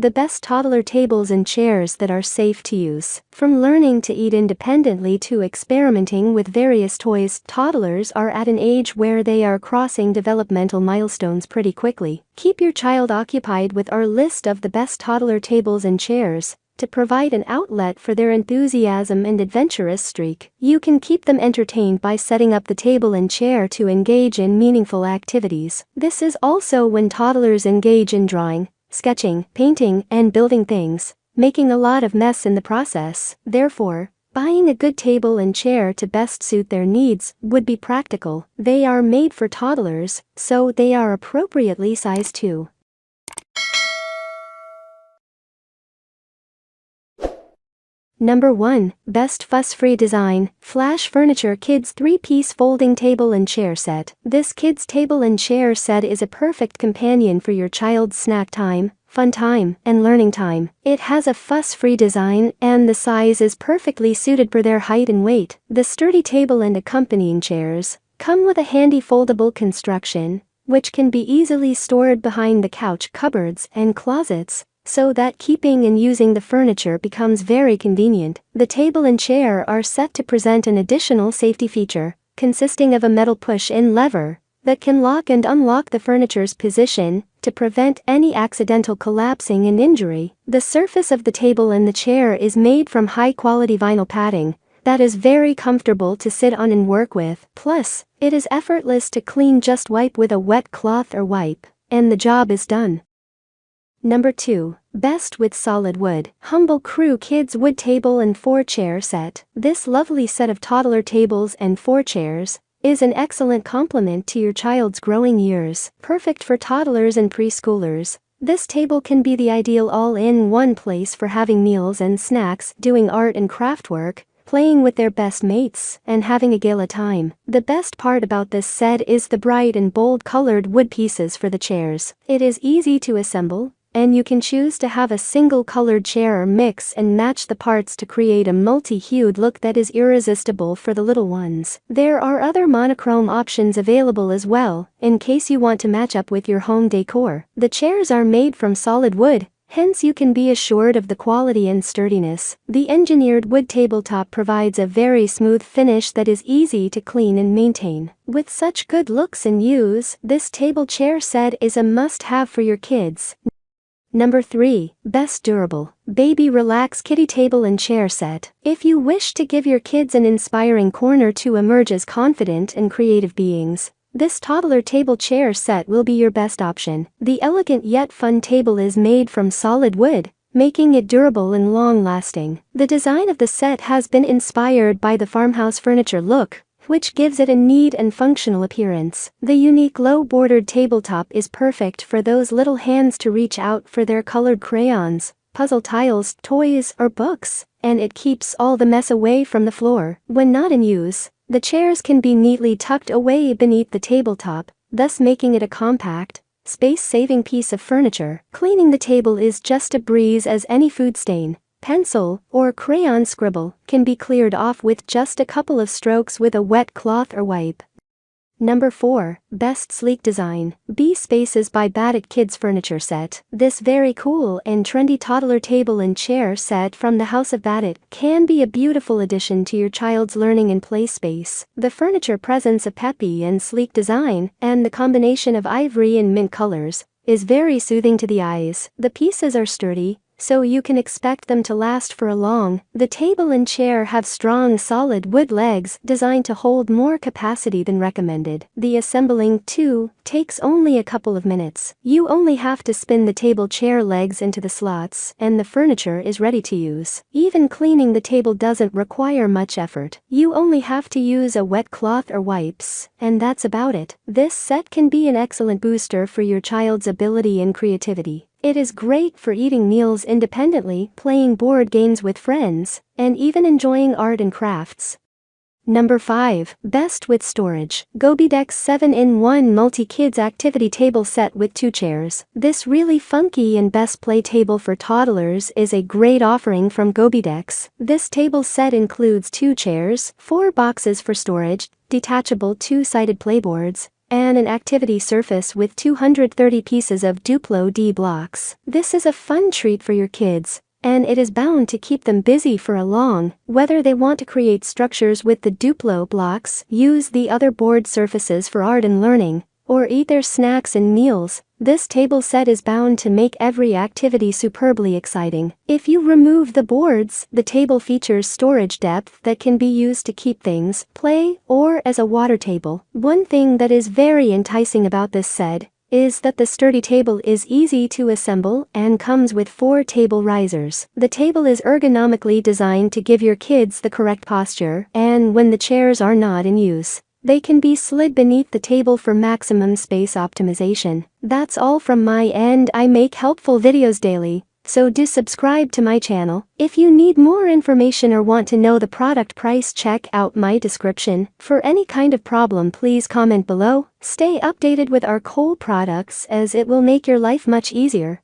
the best toddler tables and chairs that are safe to use. From learning to eat independently to experimenting with various toys, toddlers are at an age where they are crossing developmental milestones pretty quickly. Keep your child occupied with our list of the best toddler tables and chairs to provide an outlet for their enthusiasm and adventurous streak. You can keep them entertained by setting up the table and chair to engage in meaningful activities. This is also when toddlers engage in drawing, sketching, painting, and building things, making a lot of mess in the process. Therefore, buying a good table and chair to best suit their needs would be practical. They are made for toddlers, so they are appropriately sized too. Number 1. Best Fuss-Free Design, Flash Furniture Kids 3-Piece Folding Table and Chair Set. This kids' table and chair set is a perfect companion for your child's snack time, fun time, and learning time. It has a fuss-free design and the size is perfectly suited for their height and weight. The sturdy table and accompanying chairs come with a handy foldable construction, which can be easily stored behind the couch cupboards and closets, so that keeping and using the furniture becomes very convenient. The table and chair are set to present an additional safety feature, consisting of a metal push-in lever that can lock and unlock the furniture's position to prevent any accidental collapsing and injury. The surface of the table and the chair is made from high-quality vinyl padding that is very comfortable to sit on and work with. Plus, it is effortless to clean. Just wipe with a wet cloth or wipe, and the job is done. Number 2. Best with Solid Wood, Humble Crew Kids Wood Table and 4-Chair Set. This lovely set of toddler tables and 4 chairs is an excellent complement to your child's growing years. Perfect for toddlers and preschoolers, this table can be the ideal all-in-one place for having meals and snacks, doing art and craft work, playing with their best mates, and having a gala time. The best part about this set is the bright and bold colored wood pieces for the chairs. It is easy to assemble, and you can choose to have a single-colored chair or mix and match the parts to create a multi-hued look that is irresistible for the little ones. There are other monochrome options available as well, in case you want to match up with your home decor. The chairs are made from solid wood, hence you can be assured of the quality and sturdiness. The engineered wood tabletop provides a very smooth finish that is easy to clean and maintain. With such good looks and use, this table chair set is a must-have for your kids. Number 3. Best Durable, Baby Relax Kiddy Table and Chair Set. If you wish to give your kids an inspiring corner to emerge as confident and creative beings, this toddler table chair set will be your best option. The elegant yet fun table is made from solid wood, making it durable and long-lasting. The design of the set has been inspired by the farmhouse furniture look, which gives it a neat and functional appearance. The unique low-bordered tabletop is perfect for those little hands to reach out for their colored crayons, puzzle tiles, toys, or books, and it keeps all the mess away from the floor. When not in use, the chairs can be neatly tucked away beneath the tabletop, thus making it a compact, space-saving piece of furniture. Cleaning the table is just a breeze, as any food stain, pencil, or crayon scribble can be cleared off with just a couple of strokes with a wet cloth or wipe. Number 4. Best Sleek Design, B-Spaces by Battat Kids Furniture Set. This very cool and trendy toddler table and chair set from the House of Battat can be a beautiful addition to your child's learning and play space. The furniture presents a peppy and sleek design, and the combination of ivory and mint colors is very soothing to the eyes. The pieces are sturdy, so you can expect them to last for a long. The table and chair have strong solid wood legs designed to hold more capacity than recommended. The assembling, too, takes only a couple of minutes. You only have to spin the table chair legs into the slots and the furniture is ready to use. Even cleaning the table doesn't require much effort. You only have to use a wet cloth or wipes, and that's about it. This set can be an excellent booster for your child's ability and creativity. It is great for eating meals independently, playing board games with friends, and even enjoying art and crafts. Number 5. Best with Storage, GobiDex 7-in-1 Multi-Kids Activity Table Set with 2 chairs. This really funky and best play table for toddlers is a great offering from GobiDex. This table set includes 2 chairs, 4 boxes for storage, detachable 2-sided playboards, and an activity surface with 230 pieces of Duplo D blocks. This is a fun treat for your kids, and it is bound to keep them busy for a long. Whether they want to create structures with the Duplo blocks, use the other board surfaces for art and learning, or eat their snacks and meals, this table set is bound to make every activity superbly exciting. If you remove the boards, the table features storage depth that can be used to keep things, play, or as a water table. One thing that is very enticing about this set is that the sturdy table is easy to assemble and comes with 4 table risers. The table is ergonomically designed to give your kids the correct posture, and when the chairs are not in use, they can be slid beneath the table for maximum space optimization. That's all from my end. I make helpful videos daily, so do subscribe to my channel. If you need more information or want to know the product price, check out my description. For any kind of problem, please comment below. Stay updated with our cool products, as it will make your life much easier.